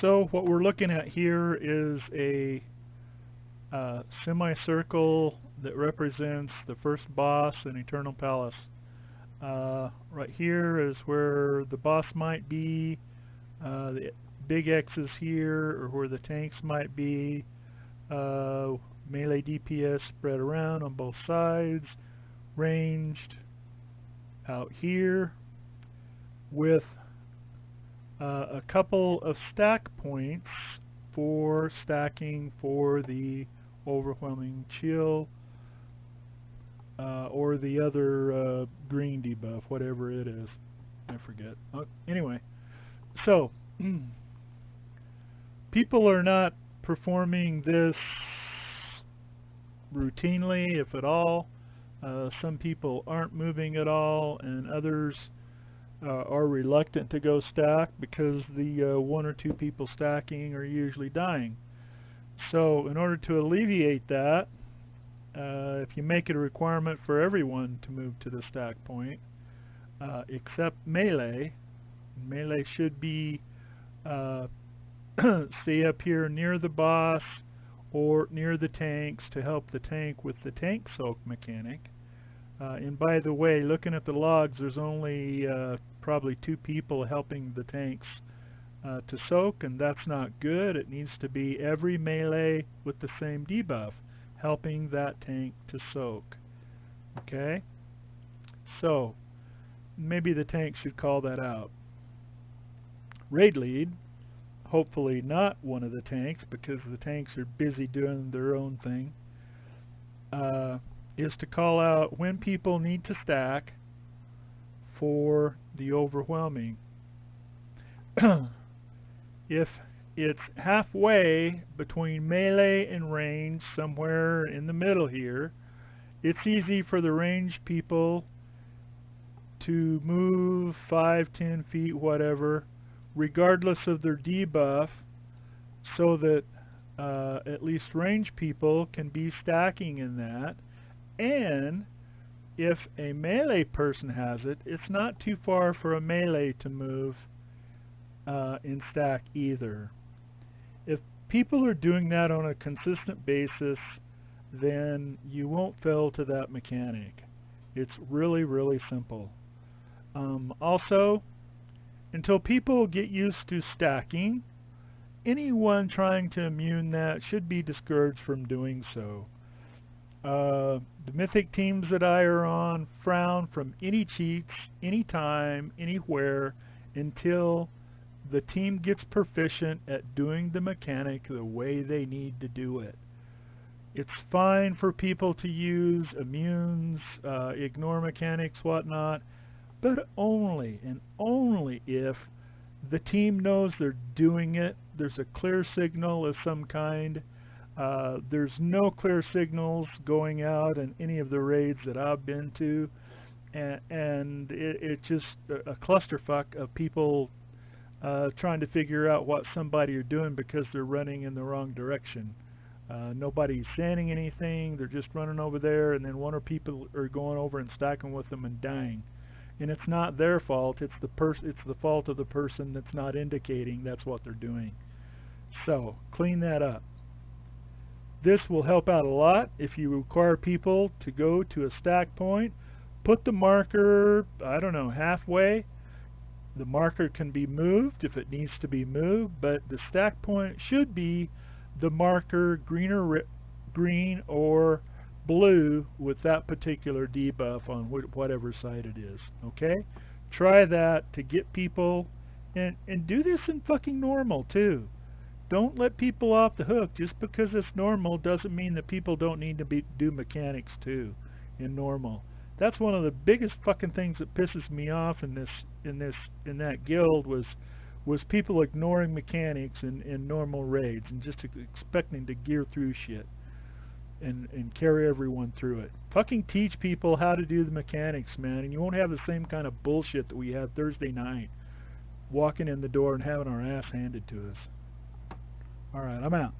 So what we're looking at here is a semicircle that represents the first boss in Eternal Palace. Right here is where the boss might be. The big X is here, or where the tanks might be. Melee DPS spread around on both sides. Ranged out here with a couple of stack points for stacking for the overwhelming chill or the other green debuff, whatever it is. I forget. Anyway, so people are not performing this routinely, if at all. Some people aren't moving at all, and others are reluctant to go stack because the one or two people stacking are usually dying. So in order to alleviate that, if you make it a requirement for everyone to move to the stack point, except melee should be stay up here near the boss or near the tanks to help the tank with the tank soak mechanic. And by the way, looking at the logs, there's only probably 2 people helping the tanks to soak, and that's not good. It needs to be every melee with the same debuff helping that tank to soak. Okay? So, maybe the tank should call that out. Raid lead, hopefully not one of the tanks because the tanks are busy doing their own thing, is to call out when people need to stack for the overwhelming. If it's halfway between melee and range, somewhere in the middle here, it's easy for the range people to move 5, 10 feet, whatever, regardless of their debuff, so that at least range people can be stacking in that. And if a melee person has it, it's not too far for a melee to move in stack either. If people are doing that on a consistent basis, then you won't fail to that mechanic. It's really, really simple. Also, until people get used to stacking, anyone trying to immune that should be discouraged from doing so. The Mythic teams that I are on frown from any cheats, anytime, anywhere, until the team gets proficient at doing the mechanic the way they need to do it. It's fine for people to use immunes, ignore mechanics, whatnot, but only and only if the team knows they're doing it. There's a clear signal of some kind. There's no clear signals going out in any of the raids that I've been to, and it's just a clusterfuck of people trying to figure out what somebody are doing because they're running in the wrong direction. Nobody's saying anything. They're just running over there, and then one or people are going over and stacking with them and dying. And it's not their fault. It's the fault of the person that's not indicating that's what they're doing. So clean that up. This will help out a lot if you require people to go to a stack point. Put the marker, I don't know, halfway. The marker can be moved if it needs to be moved, but the stack point should be the marker green or blue with that particular debuff on whatever side it is. Okay? Try that to get people, and do this in fucking normal too. Don't let people off the hook. Just because it's normal doesn't mean that people don't need to do mechanics too in normal. That's one of the biggest fucking things that pisses me off in that guild was people ignoring mechanics in normal raids and just expecting to gear through shit and carry everyone through it. Fucking teach people how to do the mechanics, man, and you won't have the same kind of bullshit that we had Thursday night, walking in the door and having our ass handed to us. All right, I'm out.